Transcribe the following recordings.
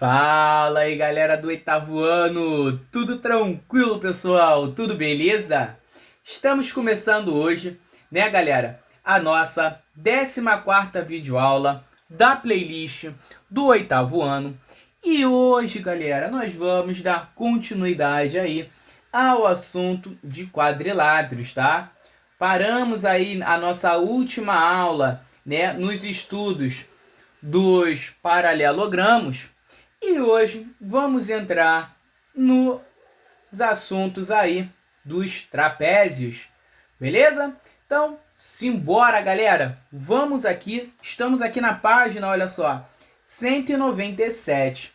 Fala aí, galera do oitavo ano! Tudo tranquilo, pessoal? Tudo beleza? Estamos começando hoje, né, galera, a nossa 14ª videoaula da playlist do oitavo ano. E hoje, galera, nós vamos dar continuidade aí ao assunto de quadriláteros, tá? Paramos aí a nossa última aula, né, nos estudos dos paralelogramos. E hoje vamos entrar nos assuntos aí dos trapézios, beleza? Então, simbora, galera! Vamos aqui, estamos aqui na página, olha só, 197,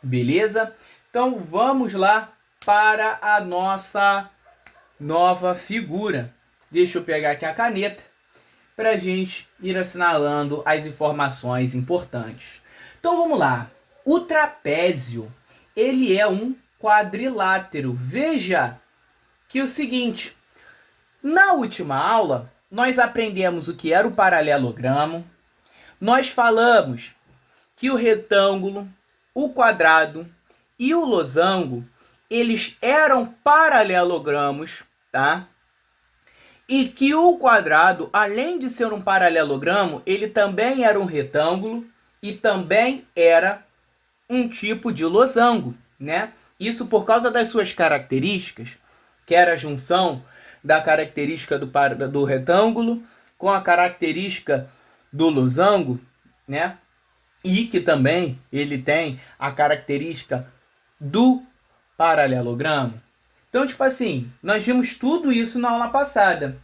beleza? Então, vamos lá para a nossa nova figura. Deixa eu pegar aqui a caneta para a gente ir assinalando as informações importantes. Então, vamos lá. O trapézio, ele é um quadrilátero. Veja que é o seguinte, na última aula, nós aprendemos o que era o paralelogramo, nós falamos que o retângulo, o quadrado e o losango, eles eram paralelogramos, tá? E que o quadrado, além de ser um paralelogramo, ele também era um retângulo e também era um tipo de losango, né? Isso por causa das suas características, que era a junção da característica do retângulo com a característica do losango, né? E que também ele tem a característica do paralelogramo. Então, tipo assim, nós vimos tudo isso na aula passada.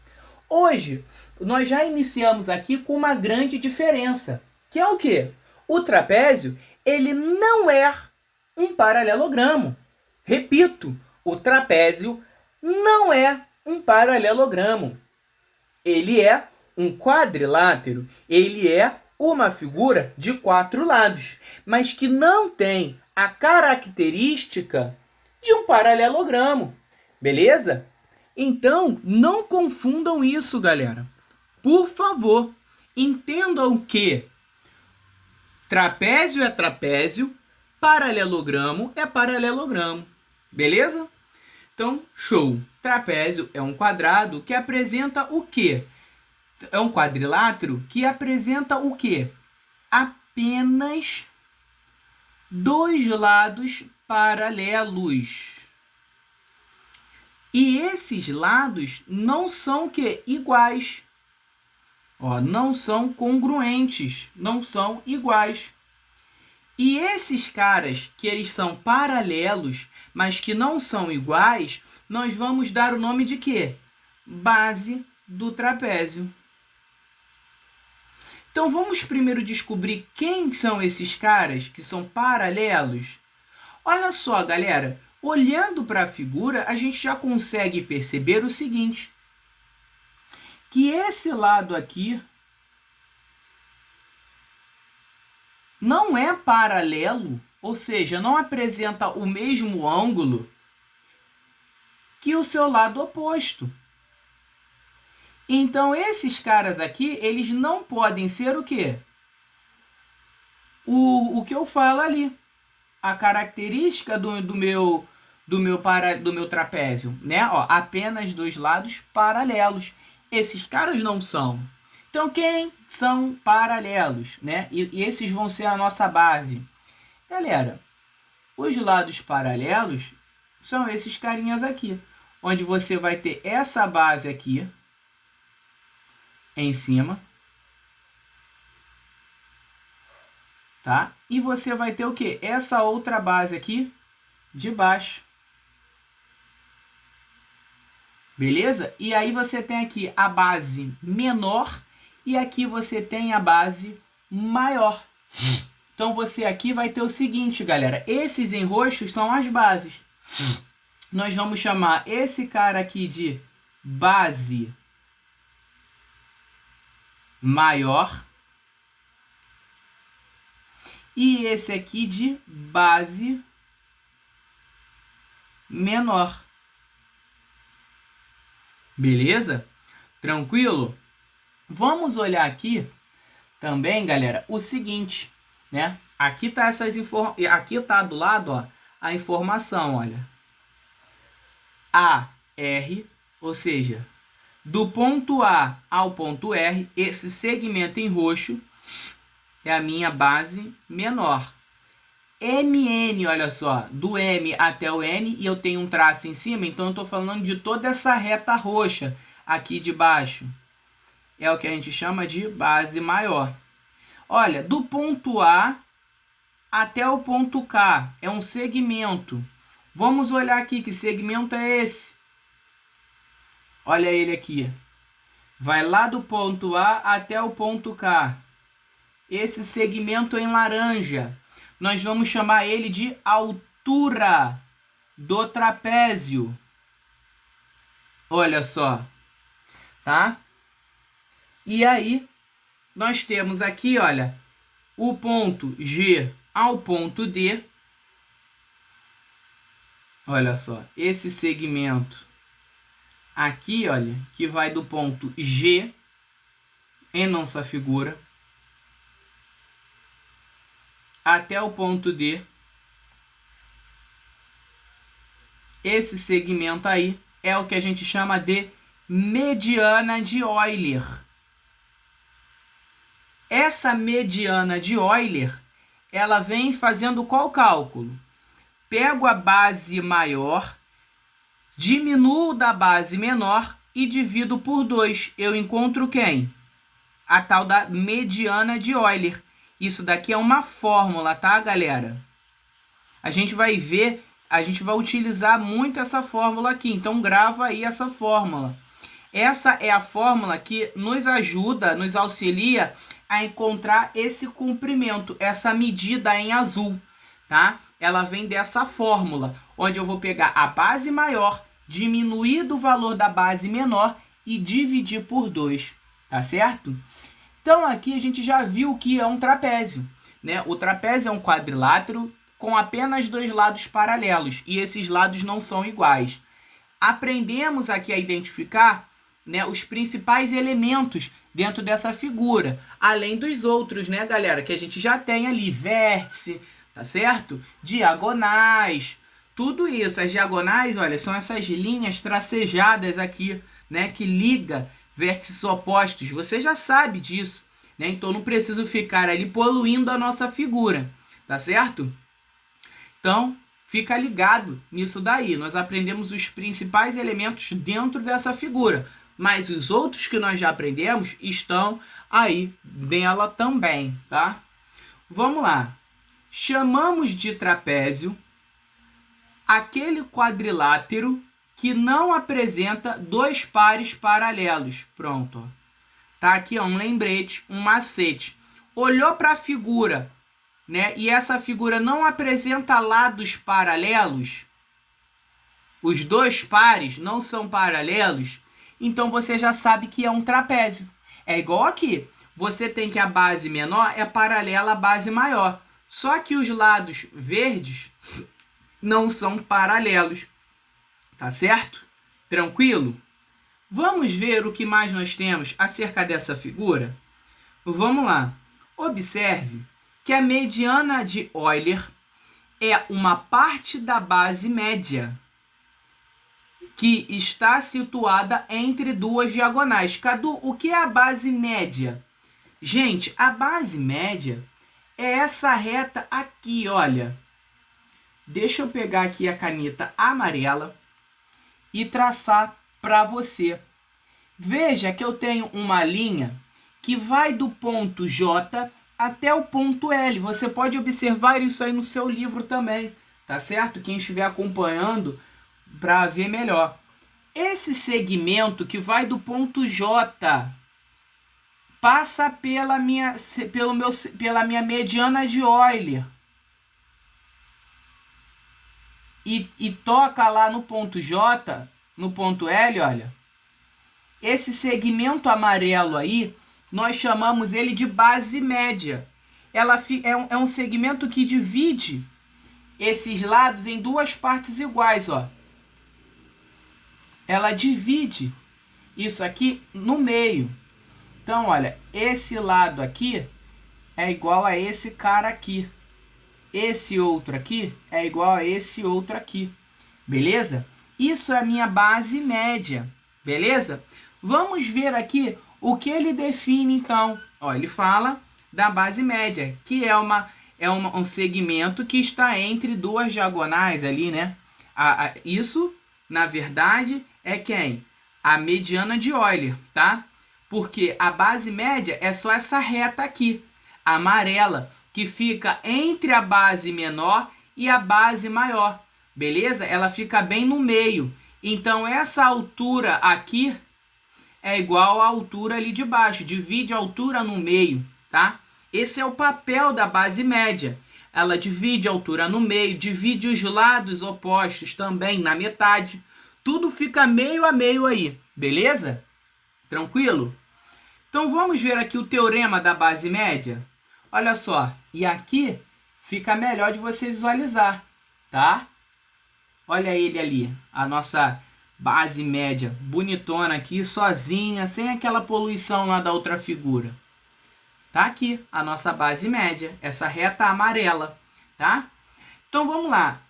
Hoje, nós já iniciamos aqui com uma grande diferença, que é o quê? O trapézio, ele não é um paralelogramo. Repito, o trapézio não é um paralelogramo. Ele é um quadrilátero, ele é uma figura de 4 lados, mas que não tem a característica de um paralelogramo, beleza? Então, não confundam isso, galera. Por favor, entendam que trapézio é trapézio, paralelogramo é paralelogramo, beleza? Então, show. Trapézio é um quadrado que apresenta o quê? É um quadrilátero que apresenta o quê? Apenas dois lados paralelos. E esses lados não são o quê? Iguais. Ó, não são congruentes, não são iguais. E esses caras que eles são paralelos, mas que não são iguais, nós vamos dar o nome de quê? Base do trapézio. Então vamos primeiro descobrir quem são esses caras que são paralelos. Olha só, galera, olhando para a figura, a gente já consegue perceber o seguinte, que esse lado aqui não é paralelo, ou seja, não apresenta o mesmo ângulo que o seu lado oposto. Então, esses caras aqui, eles não podem ser o quê? O que eu falo ali. A característica do meu trapézio, né? Ó, apenas dois lados paralelos. Esses caras não são. Então, quem são paralelos, né? E esses vão ser a nossa base. Galera, os lados paralelos são esses carinhas aqui, onde você vai ter essa base aqui em cima, tá? E você vai ter o quê? Essa outra base aqui de baixo. Beleza? E aí você tem aqui a base menor e aqui você tem a base maior. Então você aqui vai ter o seguinte, galera. Esses enroscos são as bases. Nós vamos chamar esse cara aqui de base maior e esse aqui de base menor. Beleza? Tranquilo? Vamos olhar aqui também, galera, o seguinte, né? Aqui tá aqui tá do lado, ó, a informação, olha. AR, ou seja, do ponto A ao ponto R, esse segmento em roxo é a minha base menor. MN, olha só, do M até o N, e eu tenho um traço em cima, então eu estou falando de toda essa reta roxa aqui de baixo. É o que a gente chama de base maior. Olha, do ponto A até o ponto K é um segmento. Vamos olhar aqui, que segmento é esse? Olha ele aqui. Vai lá do ponto A até o ponto K. Esse segmento em laranja, nós vamos chamar ele de altura do trapézio. Olha só, tá? E aí, nós temos aqui, olha, o ponto G ao ponto D. Olha só, esse segmento aqui, olha, que vai do ponto G em nossa figura até o ponto D. Esse segmento aí é o que a gente chama de mediana de Euler. Essa mediana de Euler, ela vem fazendo qual cálculo? Pego a base maior, diminuo da base menor e divido por 2. Eu encontro quem? A tal da mediana de Euler. Isso daqui é uma fórmula, tá, galera? A gente vai ver, a gente vai utilizar muito essa fórmula aqui. Então, grava aí essa fórmula. Essa é a fórmula que nos ajuda, nos auxilia a encontrar esse comprimento, essa medida em azul, tá? Ela vem dessa fórmula, onde eu vou pegar a base maior, diminuir do valor da base menor e dividir por 2, tá certo? Então aqui a gente já viu o que é um trapézio, né? O trapézio é um quadrilátero com apenas 2 lados paralelos e esses lados não são iguais. Aprendemos aqui a identificar, né, os principais elementos dentro dessa figura, além dos outros, né, galera, que a gente já tem ali, vértice, tá certo? Diagonais, tudo isso. As diagonais, olha, são essas linhas tracejadas aqui, né, que liga vértices opostos. Você já sabe disso, né? Então não preciso ficar ali poluindo a nossa figura, tá certo? Então, fica ligado nisso daí. Nós aprendemos os principais elementos dentro dessa figura, mas os outros que nós já aprendemos estão aí nela também, tá? Vamos lá. Chamamos de trapézio aquele quadrilátero que não apresenta 2 pares paralelos. Pronto. Tá aqui, ó, um lembrete, um macete. Olhou para a figura, né? E essa figura não apresenta lados paralelos. Os 2 pares não são paralelos. Então você já sabe que é um trapézio. É igual aqui. Você tem que a base menor é paralela à base maior. Só que os lados verdes não são paralelos. Tá certo? Tranquilo? Vamos ver o que mais nós temos acerca dessa figura? Vamos lá. Observe que a mediana de Euler é uma parte da base média que está situada entre 2 diagonais. Cadu, o que é a base média? Gente, a base média é essa reta aqui, olha. Deixa eu pegar aqui a caneta amarela e traçar para você. Veja que eu tenho uma linha que vai do ponto J até o ponto L. Você pode observar isso aí no seu livro também, tá certo? Quem estiver acompanhando para ver melhor. Esse segmento que vai do ponto J passa pela minha mediana de Euler e toca lá no ponto J, no ponto L, olha. Esse segmento amarelo aí, nós chamamos ele de base média. Ela é um segmento que divide esses lados em 2 partes iguais, ó. Ela divide isso aqui no meio. Então, olha, esse lado aqui é igual a esse cara aqui, esse outro aqui é igual a esse outro aqui, beleza? Isso é a minha base média, beleza? Vamos ver aqui o que ele define, então. Ó, ele fala da base média, que é um segmento que está entre duas diagonais ali, né? Isso, na verdade, é quem? A mediana de Euler, tá? Porque a base média é só essa reta aqui, amarela, que fica entre a base menor e a base maior, beleza? Ela fica bem no meio. Então, essa altura aqui é igual à altura ali de baixo. Divide a altura no meio, tá? Esse é o papel da base média. Ela divide a altura no meio, divide os lados opostos também na metade. Tudo fica meio a meio aí, beleza? Tranquilo? Então vamos ver aqui o teorema da base média? Olha só, e aqui fica melhor de você visualizar, tá? Olha ele ali, a nossa base média, bonitona aqui, sozinha, sem aquela poluição lá da outra figura. Tá aqui a nossa base média, essa reta amarela, tá? Então vamos lá.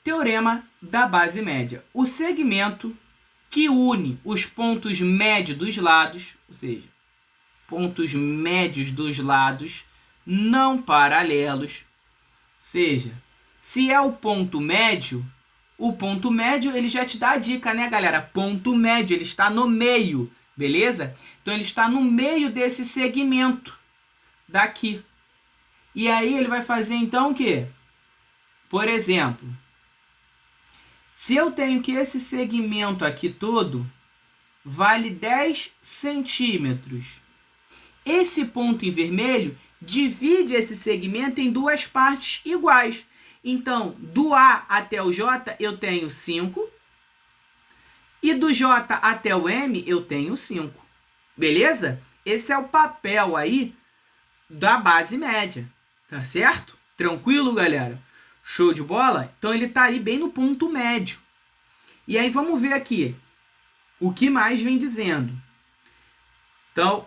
Teorema da base média. O segmento que une os pontos médios dos lados, ou seja, pontos médios dos lados não paralelos, ou seja, se é o ponto médio ele já te dá a dica, né, galera? Ponto médio, ele está no meio, beleza? Então ele está no meio desse segmento daqui. E aí ele vai fazer então o quê? Por exemplo, se eu tenho que esse segmento aqui todo vale 10 centímetros. Esse ponto em vermelho divide esse segmento em duas partes iguais. Então, do A até o J eu tenho 5. E do J até o M eu tenho 5. Beleza? Esse é o papel aí da base média. Tá certo? Tranquilo, galera? Show de bola? Então ele está aí bem no ponto médio. E aí vamos ver aqui o que mais vem dizendo. Então,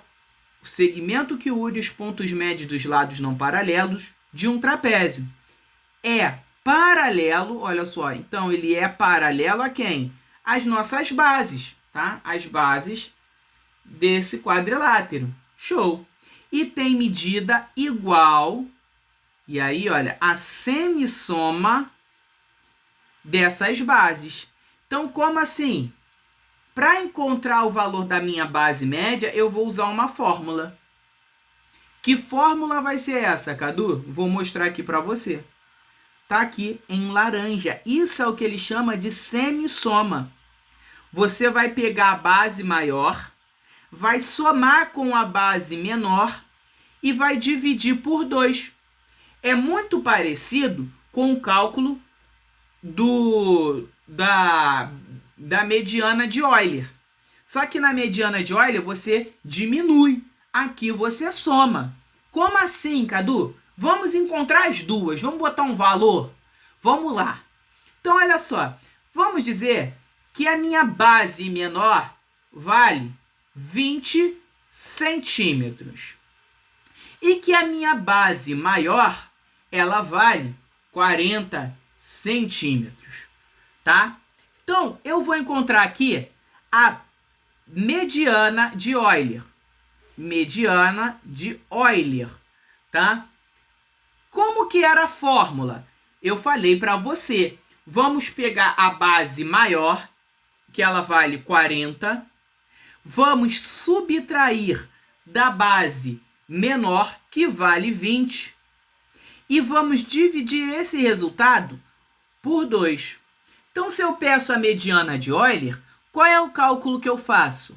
o segmento que une os pontos médios dos lados não paralelos de um trapézio é paralelo, olha só, então ele é paralelo a quem? As nossas bases, tá? As bases desse quadrilátero. Show! E tem medida igual, e aí, olha, a semissoma dessas bases. Então, como assim? Para encontrar o valor da minha base média, eu vou usar uma fórmula. Que fórmula vai ser essa, Cadu? Vou mostrar aqui para você. Tá aqui em laranja. Isso é o que ele chama de semissoma. Você vai pegar a base maior, vai somar com a base menor e vai dividir por 2. É muito parecido com o cálculo da mediana de Euler. Só que na mediana de Euler você diminui. Aqui você soma. Como assim, Cadu? Vamos encontrar as duas. Vamos botar um valor? Vamos lá. Então, olha só. Vamos dizer que a minha base menor vale 20 centímetros. E que a minha base maior, ela vale 40 centímetros. Tá? Então, eu vou encontrar aqui a mediana de Euler. Mediana de Euler, tá? Como que era a fórmula? Eu falei para você. Vamos pegar a base maior, que ela vale 40. Vamos subtrair da base menor, que vale 20. E vamos dividir esse resultado por 2. Então, se eu peço a mediana de Euler, qual é o cálculo que eu faço?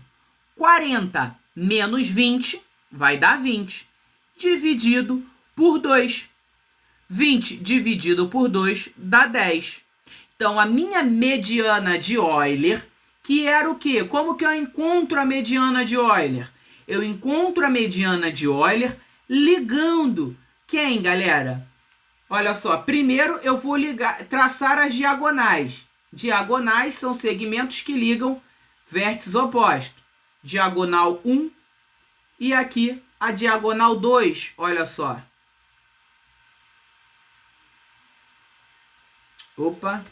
40 menos 20 vai dar 20, dividido por 2. 20 dividido por 2 dá 10. Então, a minha mediana de Euler, que era o quê? Como que eu encontro a mediana de Euler? Eu encontro a mediana de Euler ligando quem, galera? Olha só, primeiro eu vou traçar as diagonais. Diagonais são segmentos que ligam vértices opostos. Diagonal 1 e aqui a diagonal 2, olha só. Opa.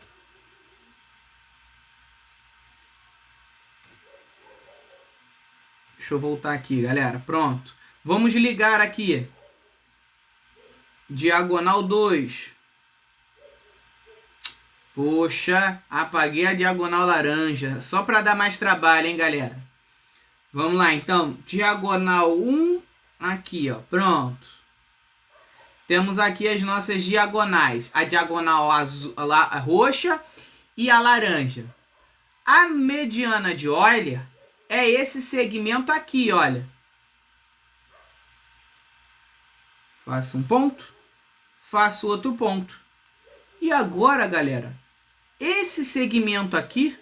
Deixa eu voltar aqui, galera. Pronto. Vamos ligar aqui. Diagonal 2. Poxa, apaguei a diagonal laranja. Só para dar mais trabalho, hein, galera? Vamos lá, então. Diagonal 1, aqui, ó. Pronto. Temos aqui as nossas diagonais. A diagonal azul, a roxa e a laranja. A mediana de Euler é esse segmento aqui, olha. Faço um ponto, faço outro ponto. E agora, galera, esse segmento aqui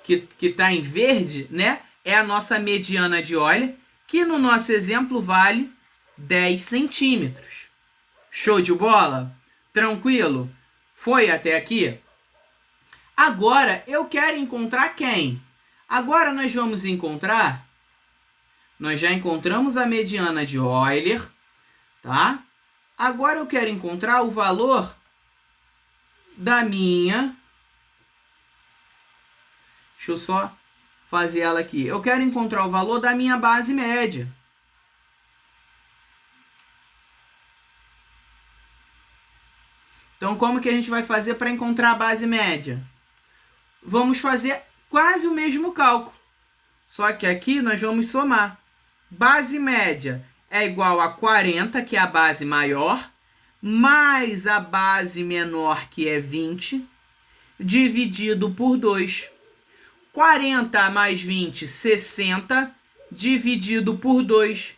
que está em verde, né? É a nossa mediana de Euler, que no nosso exemplo vale 10 centímetros. Show de bola? Tranquilo? Foi até aqui? Agora eu quero encontrar quem? Agora nós vamos encontrar... Nós já encontramos a mediana de Euler, tá? Agora eu quero encontrar o valor da minha... Deixa eu só fazer ela aqui. Eu quero encontrar o valor da minha base média. Então, como que a gente vai fazer para encontrar a base média? Vamos fazer quase o mesmo cálculo. Só que aqui nós vamos somar. Base média é igual a 40, que é a base maior, mais a base menor, que é 20, dividido por 2. 40 mais 20, 60, dividido por 2.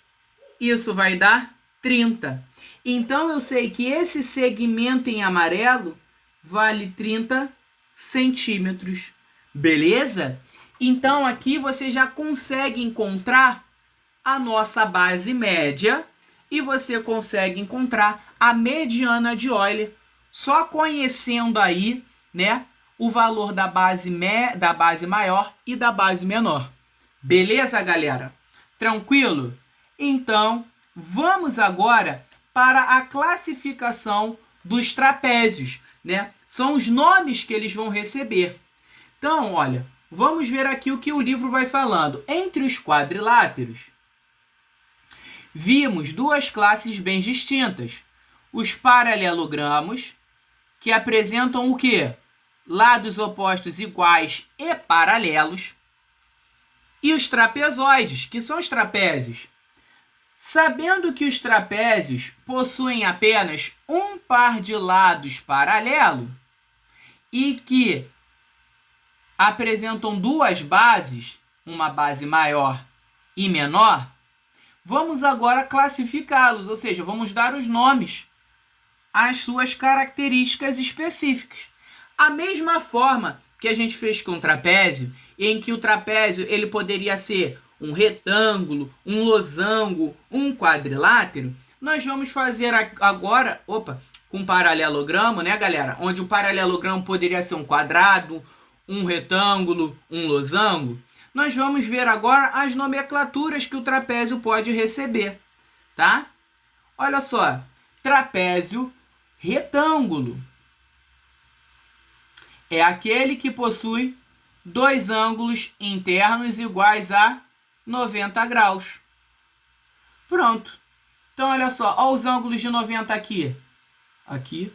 Isso vai dar 30. Então, eu sei que esse segmento em amarelo vale 30 centímetros. Beleza? Então, aqui você já consegue encontrar a nossa base média e você consegue encontrar a mediana de Euler só conhecendo aí, né, o valor da base maior e da base menor. Beleza, galera? Tranquilo? Então, vamos agora para a classificação dos trapézios, né? São os nomes que eles vão receber. Então, olha, vamos ver aqui o que o livro vai falando. Entre os quadriláteros, vimos duas classes bem distintas. Os paralelogramos, que apresentam o quê? Lados opostos iguais e paralelos. E os trapezoides, que são os trapézios. Sabendo que os trapézios possuem apenas um par de lados paralelo e que apresentam duas bases, uma base maior e menor, vamos agora classificá-los, ou seja, vamos dar os nomes às suas características específicas. A mesma forma que a gente fez com o trapézio, em que o trapézio ele poderia ser um retângulo, um losango, um quadrilátero, nós vamos fazer agora, com paralelogramo, né, galera? Onde o paralelogramo poderia ser um quadrado, um retângulo, um losango. Nós vamos ver agora as nomenclaturas que o trapézio pode receber, tá? Olha só, trapézio retângulo é aquele que possui dois ângulos internos iguais a 90 graus. Pronto. Então, olha só, olha os ângulos de 90 aqui. Aqui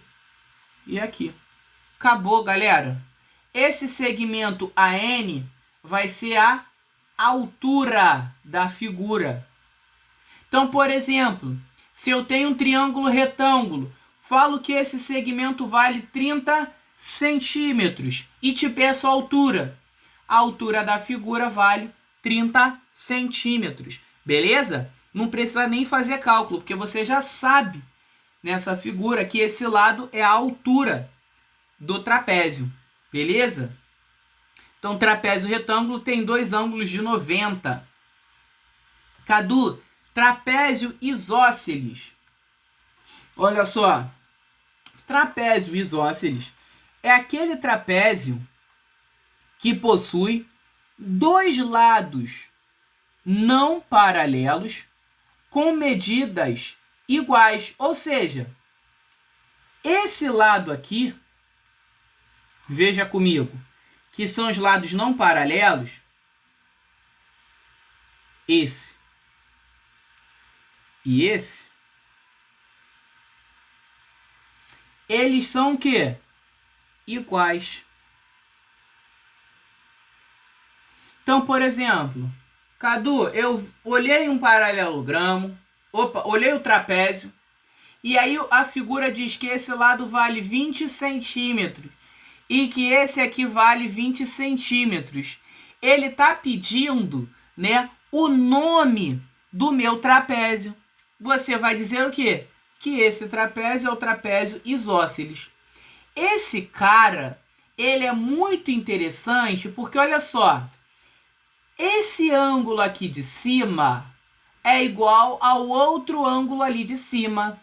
e aqui. Acabou, galera. Esse segmento AN vai ser a altura da figura. Então, por exemplo, se eu tenho um triângulo retângulo, falo que esse segmento vale 30 centímetros e te peço a altura. A altura da figura vale 30 centímetros. Beleza? Não precisa nem fazer cálculo, porque você já sabe nessa figura que esse lado é a altura do trapézio. Beleza? Então, trapézio retângulo tem dois ângulos de 90. Cadu, trapézio isósceles. Olha só. Trapézio isósceles é aquele trapézio que possui dois lados não paralelos com medidas iguais. Ou seja, esse lado aqui, veja comigo, que são os lados não paralelos, esse e esse, eles são o quê? Iguais. Então, por exemplo, Cadu, eu olhei um paralelogramo, olhei o trapézio, e aí a figura diz que esse lado vale 20 centímetros e que esse aqui vale 20 centímetros. Ele está pedindo, né, o nome do meu trapézio. Você vai dizer o quê? Que esse trapézio é o trapézio isósceles. Esse cara, ele é muito interessante porque, olha só, esse ângulo aqui de cima é igual ao outro ângulo ali de cima.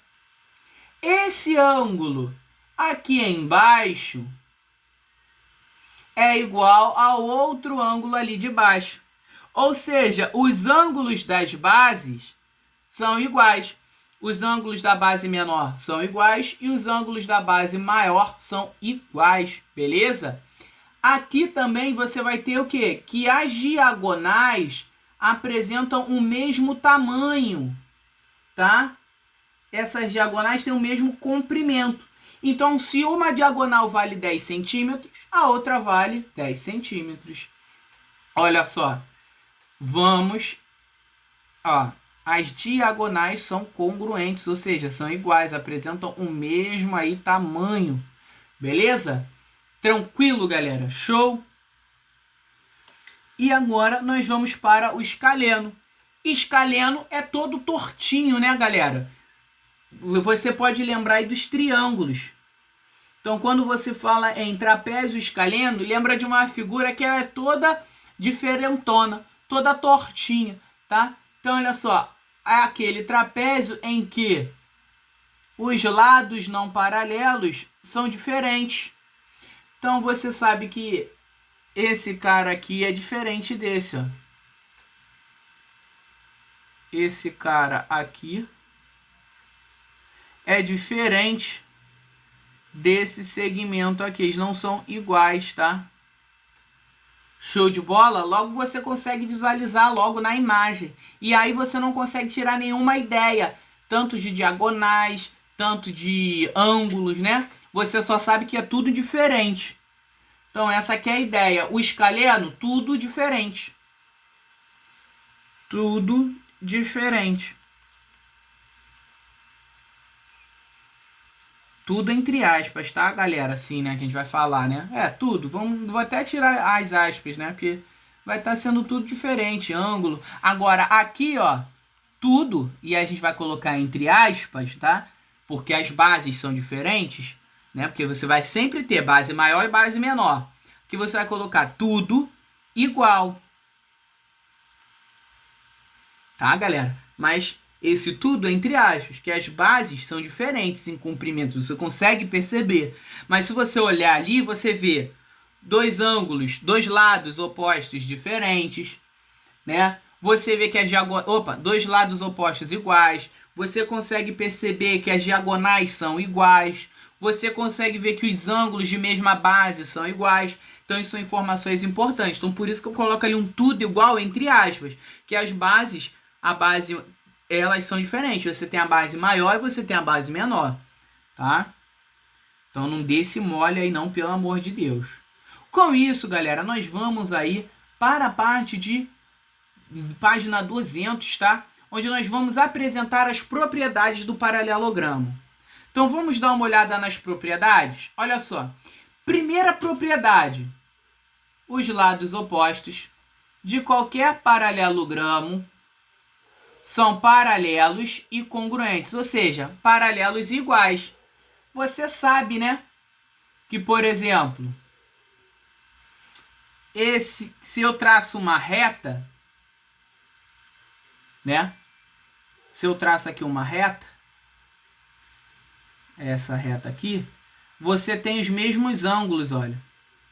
Esse ângulo aqui embaixo é igual ao outro ângulo ali de baixo. Ou seja, os ângulos das bases são iguais. Os ângulos da base menor são iguais e os ângulos da base maior são iguais, beleza? Aqui também você vai ter o quê? Que as diagonais apresentam o mesmo tamanho, tá? Essas diagonais têm o mesmo comprimento. Então, se uma diagonal vale 10 centímetros, a outra vale 10 centímetros. Olha só. Vamos... Ó, as diagonais são congruentes, ou seja, são iguais, apresentam o mesmo aí tamanho. Beleza? Tranquilo, galera? Show? E agora nós vamos para o escaleno. Escaleno é todo tortinho, né, galera? Você pode lembrar aí dos triângulos. Então, quando você fala em trapézio escaleno, lembra de uma figura que é toda diferentona, toda tortinha, tá? Então, olha só, é aquele trapézio em que os lados não paralelos são diferentes. Então, você sabe que esse cara aqui é diferente desse, ó. Esse cara aqui é diferente desse segmento aqui. Eles não são iguais, tá? Show de bola? Logo você consegue visualizar logo na imagem. E aí você não consegue tirar nenhuma ideia, tanto de diagonais, tanto de ângulos, né? Você só sabe que é tudo diferente. Então essa aqui é a ideia. O escaleno, tudo diferente. Tudo diferente. Tudo entre aspas, tá, galera? Assim, né? Que a gente vai falar, né? É, tudo. Vou até tirar as aspas, né? Porque vai estar sendo tudo diferente, ângulo. Agora, aqui, ó, tudo, e a gente vai colocar entre aspas, tá? Porque as bases são diferentes, né? Porque você vai sempre ter base maior e base menor. Aqui você vai colocar tudo igual. Tá, galera? Mas esse tudo entre aspas, que as bases são diferentes em comprimento, você consegue perceber. Mas se você olhar ali, você vê dois ângulos, dois lados opostos diferentes, né? Você vê que as dois lados opostos iguais. Você consegue perceber que as diagonais são iguais. Você consegue ver que os ângulos de mesma base são iguais. Então, isso são informações importantes. Então, por isso que eu coloco ali um tudo igual entre aspas, que as bases, elas são diferentes. Você tem a base maior e você tem a base menor, tá? Então não dê esse mole aí não, pelo amor de Deus. Com isso, galera, nós vamos aí para a parte de página 200, tá? Onde nós vamos apresentar as propriedades do paralelogramo. Então vamos dar uma olhada nas propriedades? Olha só. Primeira propriedade. Os lados opostos de qualquer paralelogramo são paralelos e congruentes, ou seja, paralelos e iguais. Você sabe, né? Que, por exemplo, se eu traço uma reta, né? Se eu traço aqui uma reta, essa reta aqui, você tem os mesmos ângulos, olha.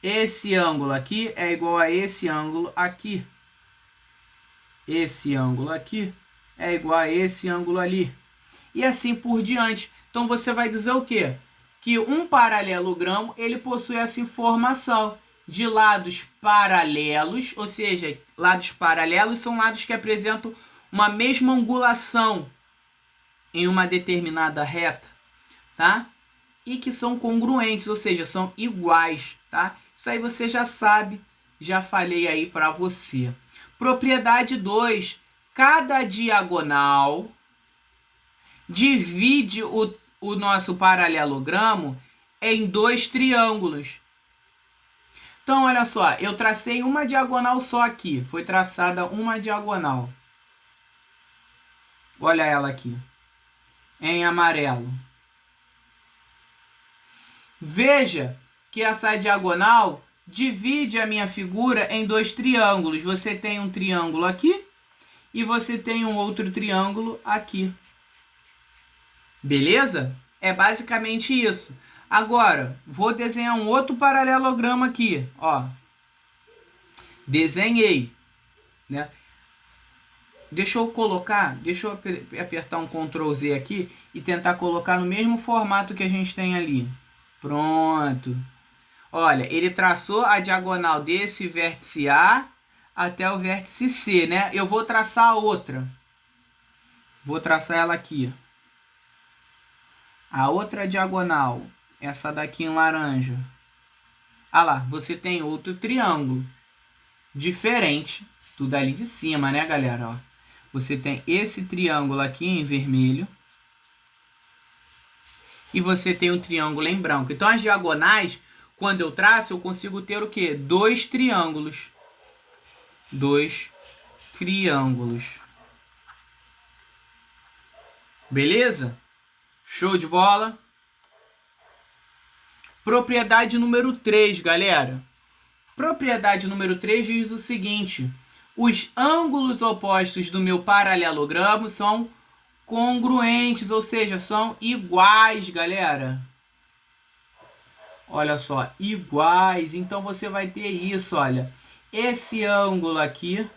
Esse ângulo aqui é igual a esse ângulo aqui. Esse ângulo aqui é igual a esse ângulo ali. E assim por diante. Então você vai dizer o quê? Que um paralelogramo ele possui essa informação de lados paralelos, ou seja, lados paralelos são lados que apresentam uma mesma angulação em uma determinada reta, tá? E que são congruentes, ou seja, são iguais, tá? Isso aí você já sabe, já falei aí para você. Propriedade 2, cada diagonal divide o nosso paralelogramo em dois triângulos. Então, olha só, eu tracei uma diagonal só aqui. Foi traçada uma diagonal. Olha ela aqui, em amarelo. Veja que essa diagonal divide a minha figura em dois triângulos. Você tem um triângulo aqui e você tem um outro triângulo aqui. Beleza? É basicamente isso. Agora, vou desenhar um outro paralelogramo aqui, ó. Desenhei, né? Deixa eu apertar um Ctrl Z aqui e tentar colocar no mesmo formato que a gente tem ali. Pronto. Olha, ele traçou a diagonal desse vértice A até o vértice C, né? Eu vou traçar a outra. Vou traçar ela aqui. A outra diagonal, essa daqui em laranja. Ah lá, você tem outro triângulo diferente do dali de cima, né, galera? Ó, você tem esse triângulo aqui em vermelho e você tem um triângulo em branco. Então, as diagonais, quando eu traço, eu consigo ter o quê? Dois triângulos. Dois triângulos. Beleza? Show de bola? Propriedade número 3, galera. Propriedade número 3 diz o seguinte: os ângulos opostos do meu paralelogramo são congruentes, ou seja, são iguais, galera. Olha só, iguais. Então você vai ter isso, olha. Esse ângulo aqui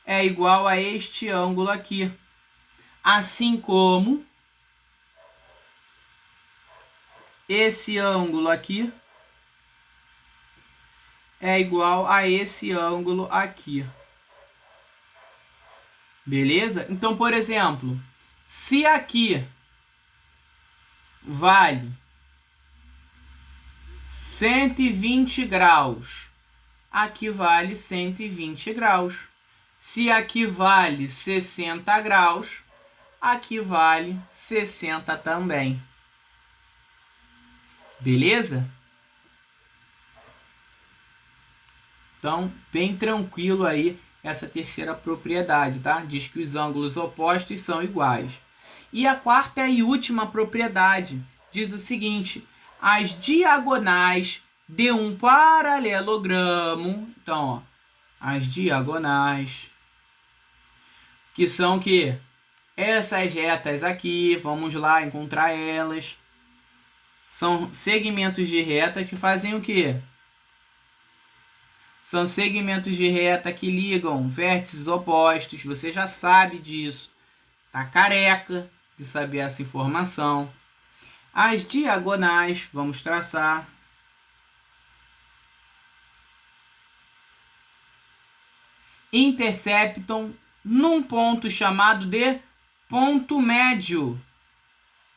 é igual a este ângulo aqui. Assim como esse ângulo aqui é igual a esse ângulo aqui. Beleza? Então, por exemplo, se aqui vale 120 graus, aqui vale 120 graus. Se aqui vale 60 graus, aqui vale 60 também. Beleza? Então, bem tranquilo aí essa terceira propriedade, tá? Diz que os ângulos opostos são iguais. E a quarta e última propriedade diz o seguinte: as diagonais de um paralelogramo, então, ó, as diagonais, que são que essas retas aqui, vamos lá encontrar elas. São segmentos de reta que fazem o quê? São segmentos de reta que ligam vértices opostos. Você já sabe disso. Tá careca de saber essa informação. As diagonais, vamos traçar. Interceptam num ponto chamado de ponto médio.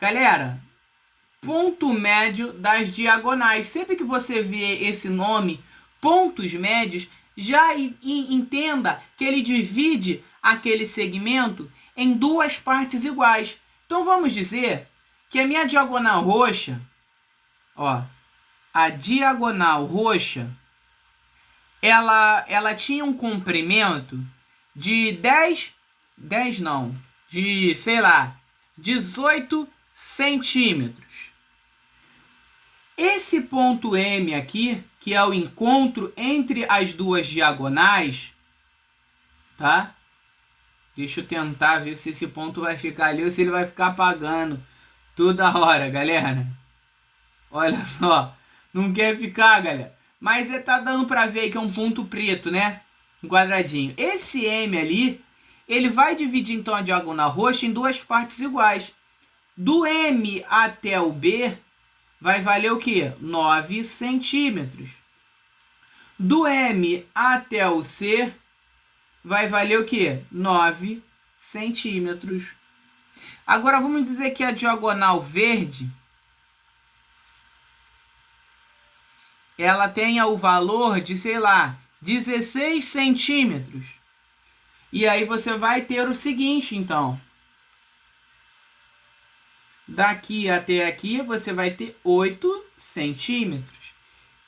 Galera, ponto médio das diagonais. Sempre que você vê esse nome, pontos médios, já entenda que ele divide aquele segmento em duas partes iguais. Então vamos dizer que a minha diagonal roxa, ó, a diagonal roxa, ela tinha um comprimento de 18 centímetros. Esse ponto M aqui, que é o encontro entre as duas diagonais, tá? Deixa eu tentar ver se esse ponto vai ficar ali ou se ele vai ficar apagando toda hora, galera. Olha só, não quer ficar, galera. Mas tá dando pra ver que é um ponto preto, né? Um quadradinho. Esse M ali, ele vai dividir então a diagonal roxa em duas partes iguais. Do M até o B vai valer o quê? 9 centímetros. Do M até o C vai valer o quê? 9 centímetros. Agora vamos dizer que a diagonal verde ela tenha o valor de, sei lá, 16 centímetros. E aí você vai ter o seguinte, então. Daqui até aqui você vai ter 8 centímetros.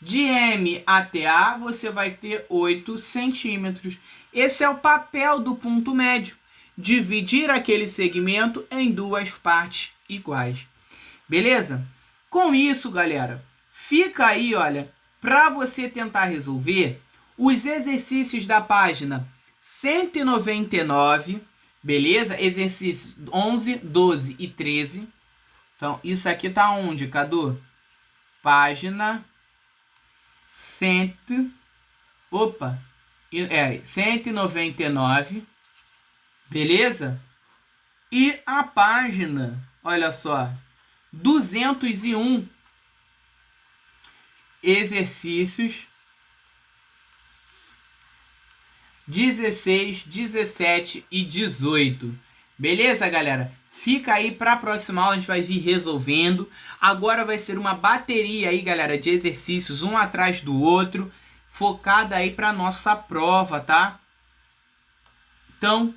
De M até A você vai ter 8 centímetros. Esse é o papel do ponto médio. Dividir aquele segmento em duas partes iguais. Beleza? Com isso, galera, fica aí, olha, para você tentar resolver os exercícios da página 199, beleza? Exercícios 11, 12 e 13. Então, isso aqui tá onde, Cadu? Página 199, beleza? E a página, olha só, 201, exercícios 16, 17 e 18. Beleza, galera? Fica aí para a próxima aula, a gente vai vir resolvendo. Agora vai ser uma bateria aí, galera, de exercícios, um atrás do outro, focada aí para nossa prova, tá? Então,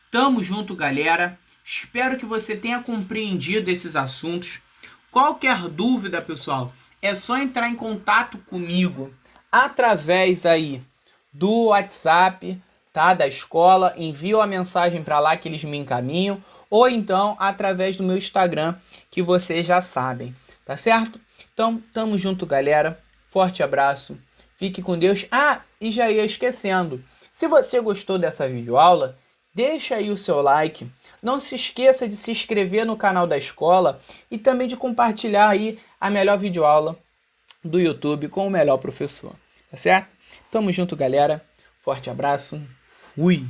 tamo junto, galera. Espero que você tenha compreendido esses assuntos. Qualquer dúvida, pessoal, é só entrar em contato comigo através aí do WhatsApp, tá, da escola. Envio a mensagem para lá que eles me encaminham, ou então através do meu Instagram, que vocês já sabem, tá certo? Então, tamo junto, galera. Forte abraço. Fique com Deus. Ah, e já ia esquecendo. Se você gostou dessa videoaula, deixa aí o seu like. Não se esqueça de se inscrever no canal da escola e também de compartilhar aí a melhor videoaula do YouTube com o melhor professor, tá certo? Tamo junto, galera. Forte abraço. Fui!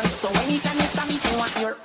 So anytime you stop me, you want your